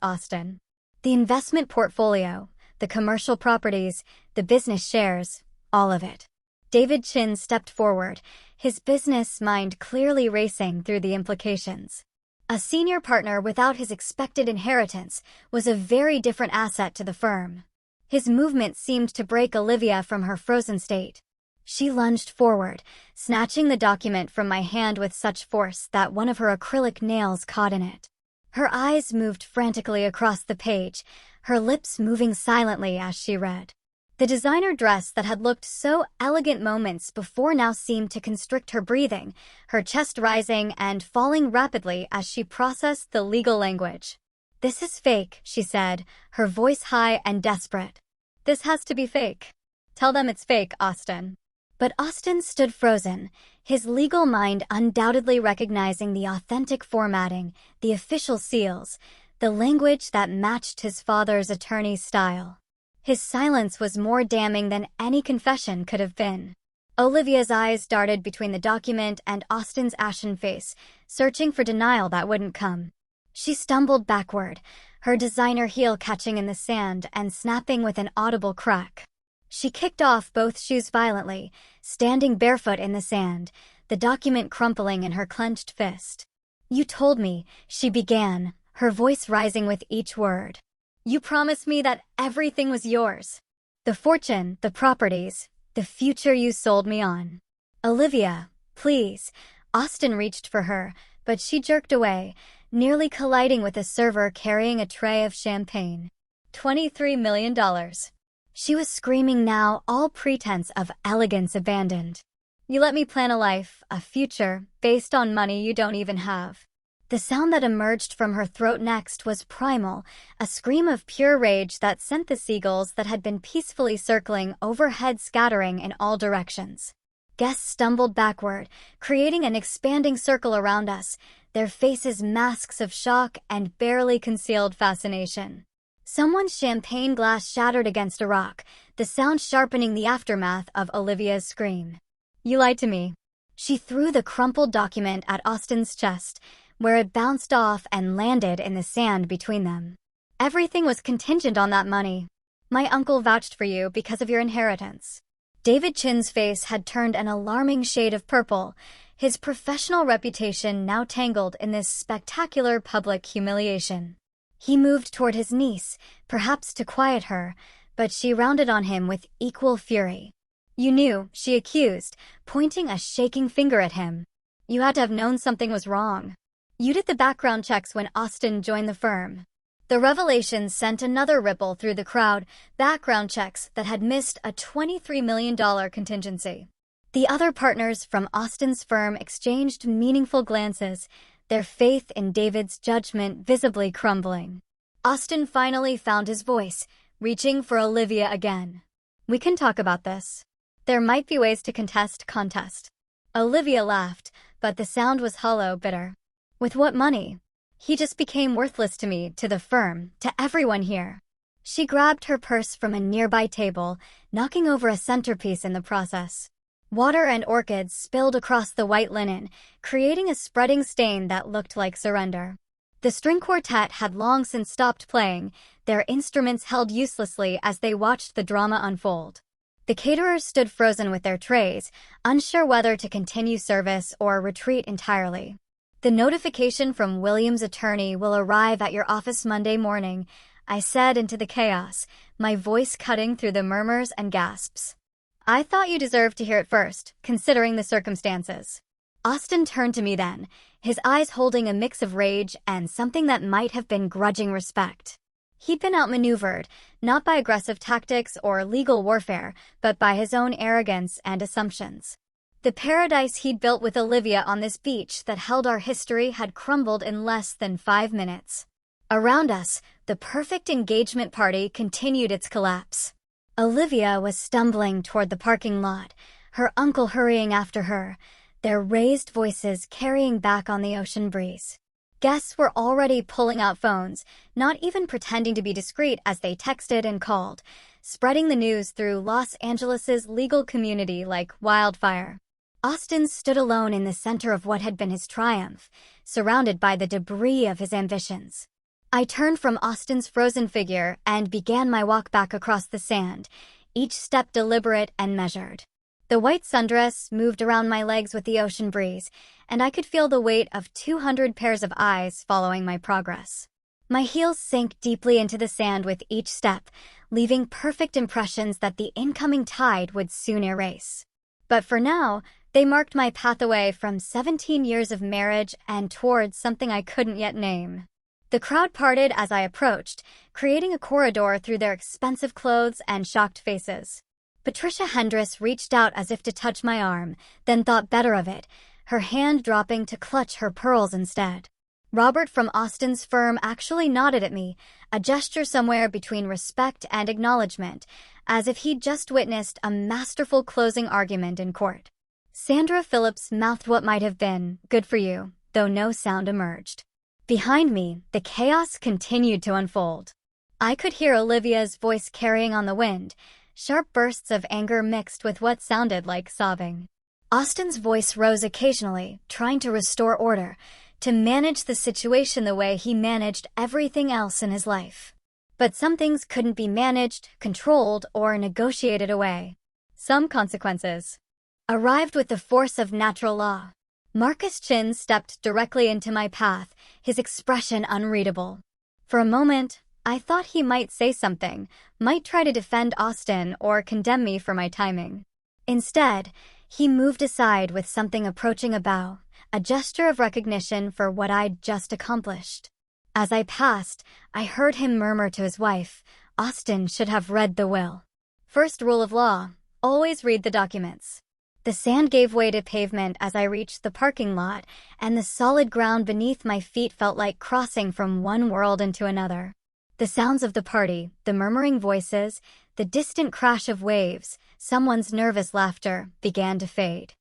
Austin. The investment portfolio, the commercial properties, the business shares, all of it. David Chin stepped forward, his business mind clearly racing through the implications. A senior partner without his expected inheritance was a very different asset to the firm. His movement seemed to break Olivia from her frozen state. She lunged forward, snatching the document from my hand with such force that one of her acrylic nails caught in it. Her eyes moved frantically across the page, her lips moving silently as she read. The designer dress that had looked so elegant moments before now seemed to constrict her breathing, her chest rising and falling rapidly as she processed the legal language. "This is fake," she said, her voice high and desperate. "This has to be fake. Tell them it's fake, Austin." But Austin stood frozen, his legal mind undoubtedly recognizing the authentic formatting, the official seals, the language that matched his father's attorney's style. His silence was more damning than any confession could have been. Olivia's eyes darted between the document and Austin's ashen face, searching for denial that wouldn't come. She stumbled backward, her designer heel catching in the sand and snapping with an audible crack. She kicked off both shoes violently, standing barefoot in the sand, the document crumpling in her clenched fist. "You told me," she began, her voice rising with each word. "You promised me that everything was yours. The fortune, the properties, the future you sold me on." "Olivia, please." Austin reached for her, but she jerked away, nearly colliding with a server carrying a tray of champagne. $23 million. She was screaming now, all pretense of elegance abandoned. "You let me plan a life, a future, based on money you don't even have." The sound that emerged from her throat next was primal, a scream of pure rage that sent the seagulls that had been peacefully circling overhead scattering in all directions. Guests stumbled backward, creating an expanding circle around us, their faces masks of shock and barely concealed fascination. Someone's champagne glass shattered against a rock, the sound sharpening the aftermath of Olivia's scream. "You lied to me." She threw the crumpled document at Austin's chest, where it bounced off and landed in the sand between them. "Everything was contingent on that money. My uncle vouched for you because of your inheritance." David Chin's face had turned an alarming shade of purple, his professional reputation now tangled in this spectacular public humiliation. He moved toward his niece, perhaps to quiet her, but she rounded on him with equal fury. "You knew," she accused, pointing a shaking finger at him. "You had to have known something was wrong. You did the background checks when Austin joined the firm." The revelation sent another ripple through the crowd, background checks that had missed a $23 million contingency. The other partners from Austin's firm exchanged meaningful glances, their faith in David's judgment visibly crumbling. Austin finally found his voice, reaching for Olivia again. "We can talk about this. There might be ways to contest." Olivia laughed, but the sound was hollow, bitter. "With what money? He just became worthless to me, to the firm, to everyone here." She grabbed her purse from a nearby table, knocking over a centerpiece in the process. Water and orchids spilled across the white linen, creating a spreading stain that looked like surrender. The string quartet had long since stopped playing, their instruments held uselessly as they watched the drama unfold. The caterers stood frozen with their trays, unsure whether to continue service or retreat entirely. "The notification from William's attorney will arrive at your office Monday morning," I said into the chaos, my voice cutting through the murmurs and gasps. "I thought you deserved to hear it first, considering the circumstances." Austin turned to me then, his eyes holding a mix of rage and something that might have been grudging respect. He'd been outmaneuvered, not by aggressive tactics or legal warfare, but by his own arrogance and assumptions. The paradise he'd built with Olivia on this beach that held our history had crumbled in less than 5 minutes. Around us, the perfect engagement party continued its collapse. Olivia was stumbling toward the parking lot, her uncle hurrying after her, their raised voices carrying back on the ocean breeze. Guests were already pulling out phones, not even pretending to be discreet as they texted and called, spreading the news through Los Angeles's legal community like wildfire. Austin stood alone in the center of what had been his triumph, surrounded by the debris of his ambitions. I turned from Austin's frozen figure and began my walk back across the sand, each step deliberate and measured. The white sundress moved around my legs with the ocean breeze, and I could feel the weight of 200 pairs of eyes following my progress. My heels sank deeply into the sand with each step, leaving perfect impressions that the incoming tide would soon erase. But for now, they marked my path away from 17 years of marriage and towards something I couldn't yet name. The crowd parted as I approached, creating a corridor through their expensive clothes and shocked faces. Patricia Hendress reached out as if to touch my arm, then thought better of it, her hand dropping to clutch her pearls instead. Robert from Austin's firm actually nodded at me, a gesture somewhere between respect and acknowledgement, as if he'd just witnessed a masterful closing argument in court. Sandra Phillips mouthed what might have been, "Good for you," though no sound emerged. Behind me, the chaos continued to unfold. I could hear Olivia's voice carrying on the wind, sharp bursts of anger mixed with what sounded like sobbing. Austin's voice rose occasionally, trying to restore order, to manage the situation the way he managed everything else in his life. But some things couldn't be managed, controlled, or negotiated away. Some consequences arrived with the force of natural law. Marcus Chin stepped directly into my path, his expression unreadable. For a moment, I thought he might say something, might try to defend Austin or condemn me for my timing. Instead, he moved aside with something approaching a bow, a gesture of recognition for what I'd just accomplished. As I passed, I heard him murmur to his wife, "Austin should have read the will." First rule of law, always read the documents. The sand gave way to pavement as I reached the parking lot, and the solid ground beneath my feet felt like crossing from one world into another. The sounds of the party, the murmuring voices, the distant crash of waves, someone's nervous laughter, began to fade.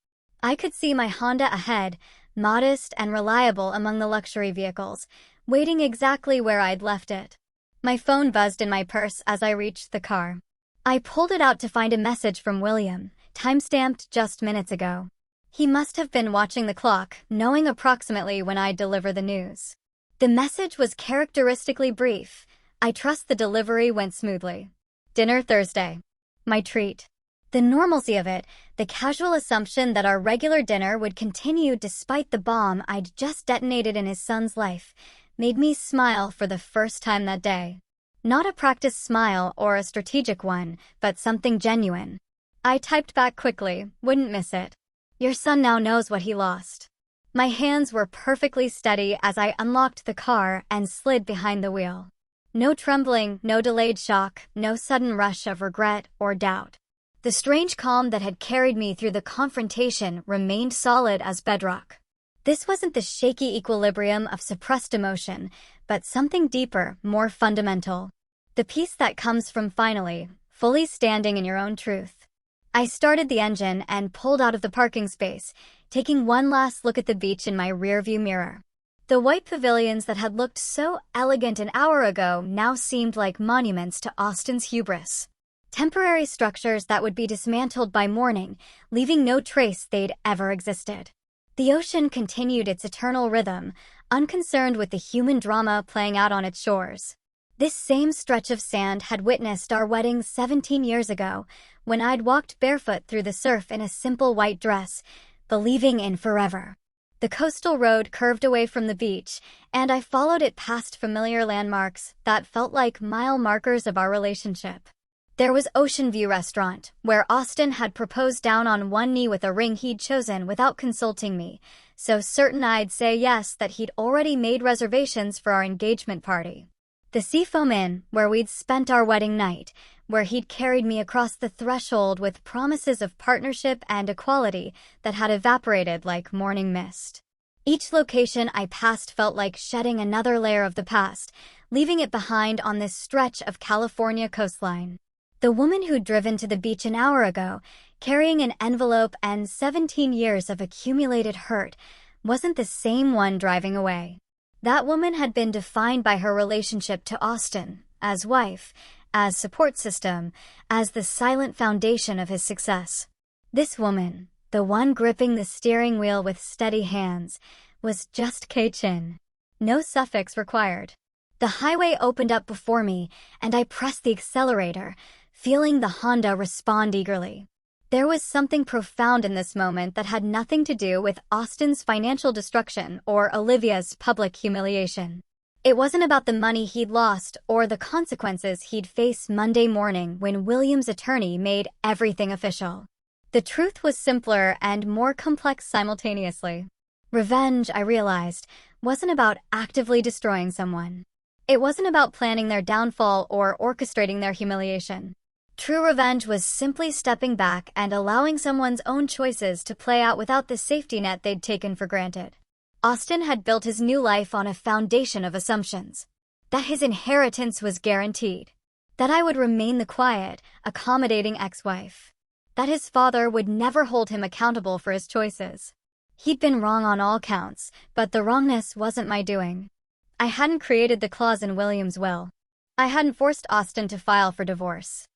I could see my Honda ahead, modest and reliable among the luxury vehicles, waiting exactly where I'd left it. My phone buzzed in my purse as I reached the car. I pulled it out to find a message from William, time-stamped just minutes ago. He must have been watching the clock, knowing approximately when I'd deliver the news. The message was characteristically brief. "I trust the delivery went smoothly. Dinner Thursday." My treat. The normalcy of it, the casual assumption that our regular dinner would continue despite the bomb I'd just detonated in his son's life, made me smile for the first time that day. Not a practiced smile or a strategic one, but something genuine. I typed back quickly, "Wouldn't miss it. Your son now knows what he lost." My hands were perfectly steady as I unlocked the car and slid behind the wheel. No trembling, no delayed shock, no sudden rush of regret or doubt. The strange calm that had carried me through the confrontation remained solid as bedrock. This wasn't the shaky equilibrium of suppressed emotion, but something deeper, more fundamental. The peace that comes from finally, fully standing in your own truth. I started the engine and pulled out of the parking space, taking one last look at the beach in my rearview mirror. The white pavilions that had looked so elegant an hour ago now seemed like monuments to Austen's hubris. Temporary structures that would be dismantled by morning, leaving no trace they'd ever existed. The ocean continued its eternal rhythm, unconcerned with the human drama playing out on its shores. This same stretch of sand had witnessed our wedding 17 years ago, when I'd walked barefoot through the surf in a simple white dress, believing in forever. The coastal road curved away from the beach, and I followed it past familiar landmarks that felt like mile markers of our relationship. There was Ocean View Restaurant, where Austen had proposed down on one knee with a ring he'd chosen without consulting me, so certain I'd say yes that he'd already made reservations for our engagement party. The Seafoam Inn, where we'd spent our wedding night, where he'd carried me across the threshold with promises of partnership and equality that had evaporated like morning mist. Each location I passed felt like shedding another layer of the past, leaving it behind on this stretch of California coastline. The woman who'd driven to the beach an hour ago, carrying an envelope and 17 years of accumulated hurt, wasn't the same one driving away. That woman had been defined by her relationship to Austen, as wife, as support system, as the silent foundation of his success. This woman, the one gripping the steering wheel with steady hands, was just Kay Chin. No suffix required. The highway opened up before me, and I pressed the accelerator, feeling the Honda respond eagerly. There was something profound in this moment that had nothing to do with Austen's financial destruction or Olivia's public humiliation. It wasn't about the money he'd lost or the consequences he'd face Monday morning when William's attorney made everything official. The truth was simpler and more complex simultaneously. Revenge, I realized, wasn't about actively destroying someone. It wasn't about planning their downfall or orchestrating their humiliation. True revenge was simply stepping back and allowing someone's own choices to play out without the safety net they'd taken for granted. Austen had built his new life on a foundation of assumptions. That his inheritance was guaranteed. That I would remain the quiet, accommodating ex-wife. That his father would never hold him accountable for his choices. He'd been wrong on all counts, but the wrongness wasn't my doing. I hadn't created the clause in William's will. I hadn't forced Austen to file for divorce.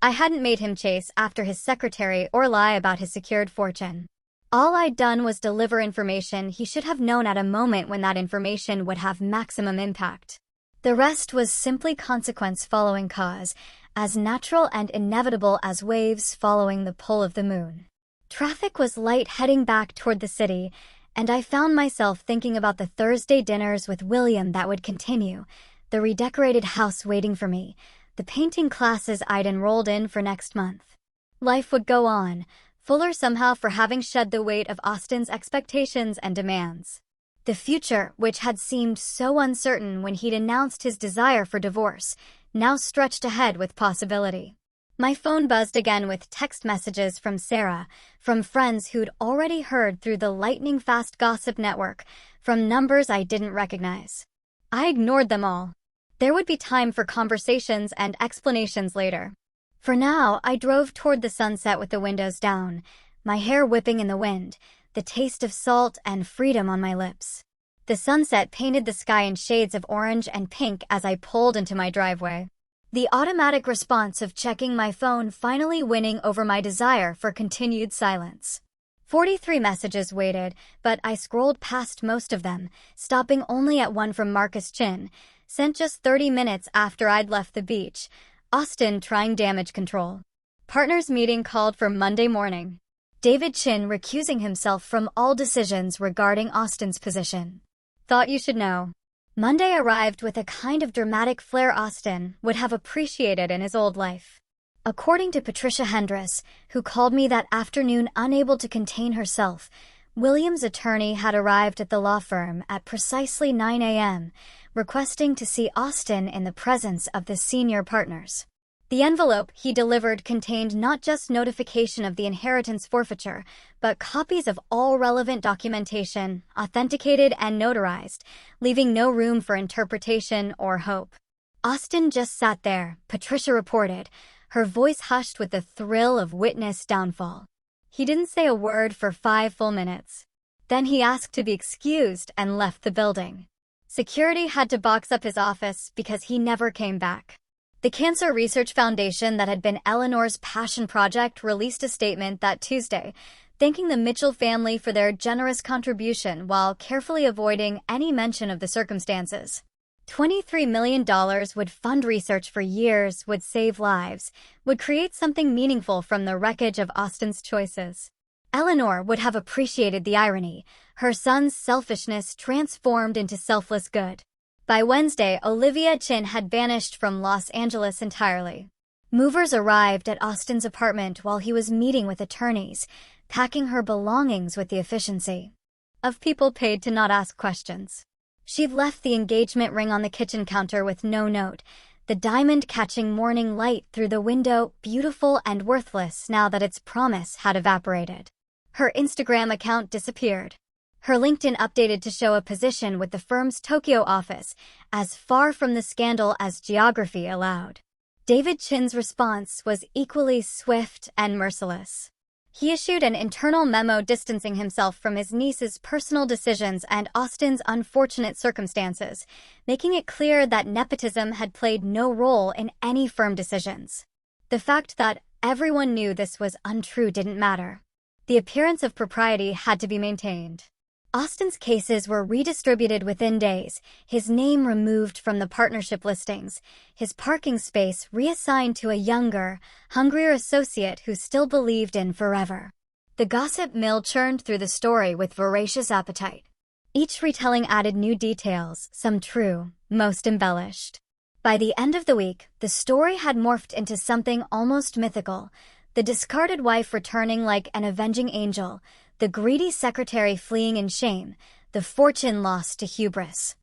I hadn't made him chase after his secretary or lie about his secured fortune. All I'd done was deliver information he should have known at a moment when that information would have maximum impact. The rest was simply consequence following cause, as natural and inevitable as waves following the pull of the moon. Traffic was light heading back toward the city, and I found myself thinking about the Thursday dinners with William that would continue, the redecorated house waiting for me, the painting classes I'd enrolled in for next month. Life would go on, fuller somehow for having shed the weight of Austen's expectations and demands. The future, which had seemed so uncertain when he'd announced his desire for divorce, now stretched ahead with possibility. My phone buzzed again with text messages from Sarah, from friends who'd already heard through the lightning-fast gossip network, from numbers I didn't recognize. I ignored them all. There would be time for conversations and explanations later. For now, I drove toward the sunset with the windows down, my hair whipping in the wind, the taste of salt and freedom on my lips. The sunset painted the sky in shades of orange and pink as I pulled into my driveway. The automatic response of checking my phone finally winning over my desire for continued silence. 43 messages waited, but I scrolled past most of them, stopping only at one from Marcus Chin, sent just 30 minutes after I'd left the beach. Austen trying damage control. Partners meeting called for Monday morning. David Chin recusing himself from all decisions regarding Austen's position. Thought you should know. Monday arrived with a kind of dramatic flair Austen would have appreciated in his old life. According to Patricia Hendress, who called me that afternoon unable to contain herself, William's attorney had arrived at the law firm at precisely 9 a.m., requesting to see Austen in the presence of the senior partners. The envelope he delivered contained not just notification of the inheritance forfeiture, but copies of all relevant documentation, authenticated and notarized, leaving no room for interpretation or hope. Austen just sat there, Patricia reported, her voice hushed with the thrill of witness downfall. He didn't say a word for 5 full minutes. Then he asked to be excused and left the building. Security had to box up his office because he never came back. The Cancer Research Foundation that had been Eleanor's passion project released a statement that Tuesday, thanking the Mitchell family for their generous contribution while carefully avoiding any mention of the circumstances. $23 million would fund research for years, would save lives, would create something meaningful from the wreckage of Austin's choices. Eleanor would have appreciated the irony, her son's selfishness transformed into selfless good. By Wednesday, Olivia Chin had vanished from Los Angeles entirely. Movers arrived at Austin's apartment while he was meeting with attorneys, packing her belongings with the efficiency of people paid to not ask questions. She'd left the engagement ring on the kitchen counter with no note, the diamond catching morning light through the window beautiful and worthless now that its promise had evaporated. Her Instagram account disappeared. Her LinkedIn updated to show a position with the firm's Tokyo office, as far from the scandal as geography allowed. David Chin's response was equally swift and merciless. He issued an internal memo distancing himself from his niece's personal decisions and Austin's unfortunate circumstances, making it clear that nepotism had played no role in any firm decisions. The fact that everyone knew this was untrue didn't matter. The appearance of propriety had to be maintained. Austin's cases were redistributed within days, his name removed from the partnership listings, his parking space reassigned to a younger, hungrier associate who still believed in forever. The gossip mill churned through the story with voracious appetite. Each retelling added new details, some true, most embellished. By the end of the week, the story had morphed into something almost mythical, the discarded wife returning like an avenging angel, the greedy secretary fleeing in shame, the fortune lost to hubris.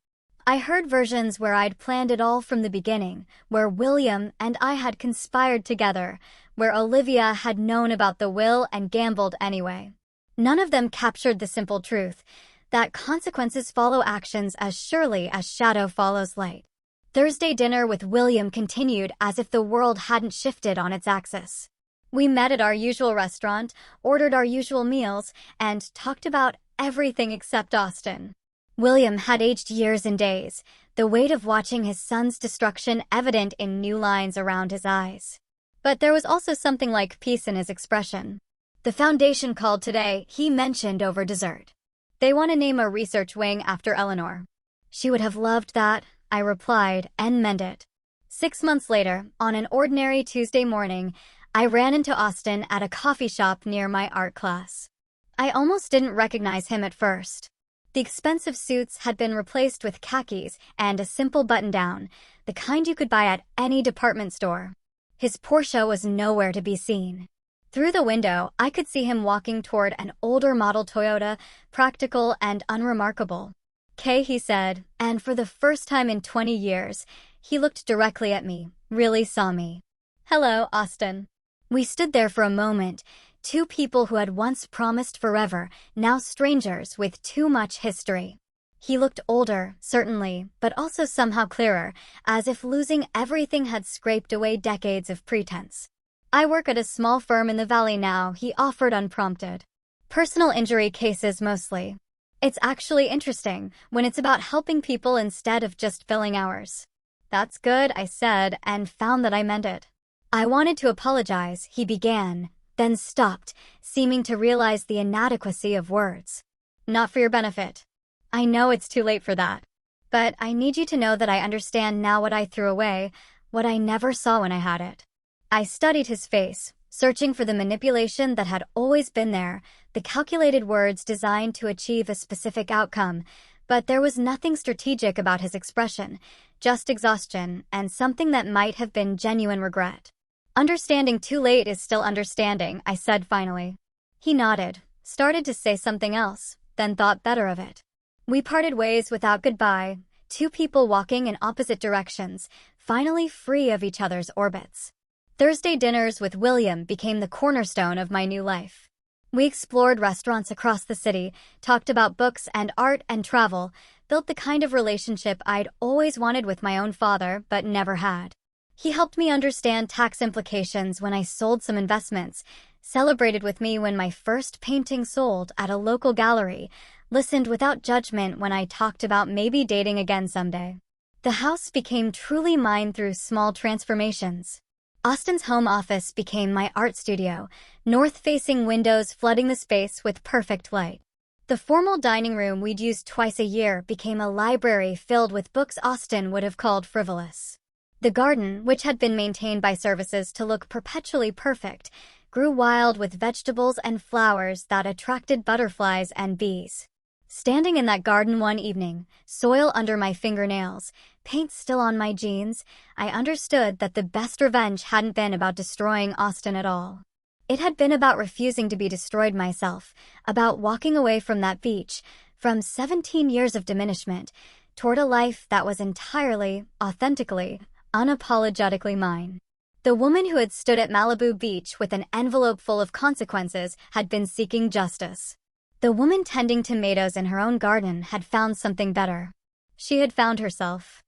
I heard versions where I'd planned it all from the beginning, where William and I had conspired together, where Olivia had known about the will and gambled anyway. None of them captured the simple truth, that consequences follow actions as surely as shadow follows light. Thursday dinner with William continued as if the world hadn't shifted on its axis. We met at our usual restaurant, ordered our usual meals, and talked about everything except Austin. William had aged years and days, the weight of watching his son's destruction evident in new lines around his eyes. But there was also something like peace in his expression. The foundation called today, he mentioned over dessert. They want to name a research wing after Eleanor. She would have loved that, I replied, and meant it. 6 months later, on an ordinary Tuesday morning, I ran into Austin at a coffee shop near my art class. I almost didn't recognize him at first. The expensive suits had been replaced with khakis and a simple button-down, the kind you could buy at any department store. His Porsche was nowhere to be seen. Through the window, I could see him walking toward an older model Toyota, practical and unremarkable. "Kay," he said, and for the first time in 20 years, he looked directly at me, really saw me. "Hello, Austin." We stood there for a moment, two people who had once promised forever, now strangers with too much history. He looked older, certainly, but also somehow clearer, as if losing everything had scraped away decades of pretense. "I work at a small firm in the Valley now," he offered unprompted. "Personal injury cases mostly. It's actually interesting when it's about helping people instead of just filling hours." "That's good," I said, and found that I meant it. I wanted to apologize, he began, then stopped, seeming to realize the inadequacy of words. "Not for your benefit. I know it's too late for that. But I need you to know that I understand now what I threw away, what I never saw when I had it." I studied his face, searching for the manipulation that had always been there, the calculated words designed to achieve a specific outcome, but there was nothing strategic about his expression, just exhaustion and something that might have been genuine regret. "Understanding too late is still understanding," I said finally. He nodded, started to say something else, then thought better of it. We parted ways without goodbye, two people walking in opposite directions, finally free of each other's orbits. Thursday dinners with William became the cornerstone of my new life. We explored restaurants across the city, talked about books and art and travel, built the kind of relationship I'd always wanted with my own father but never had. He helped me understand tax implications when I sold some investments, celebrated with me when my first painting sold at a local gallery, listened without judgment when I talked about maybe dating again someday. The house became truly mine through small transformations. Austin's home office became my art studio, north-facing windows flooding the space with perfect light. The formal dining room we'd use twice a year became a library filled with books Austin would have called frivolous. The garden, which had been maintained by services to look perpetually perfect, grew wild with vegetables and flowers that attracted butterflies and bees. Standing in that garden one evening, soil under my fingernails, paint still on my jeans, I understood that the best revenge hadn't been about destroying Austin at all. It had been about refusing to be destroyed myself, about walking away from that beach, from 17 years of diminishment, toward a life that was entirely, authentically, unapologetically mine. The woman who had stood at Malibu Beach with an envelope full of consequences had been seeking justice. The woman tending tomatoes in her own garden had found something better. She had found herself.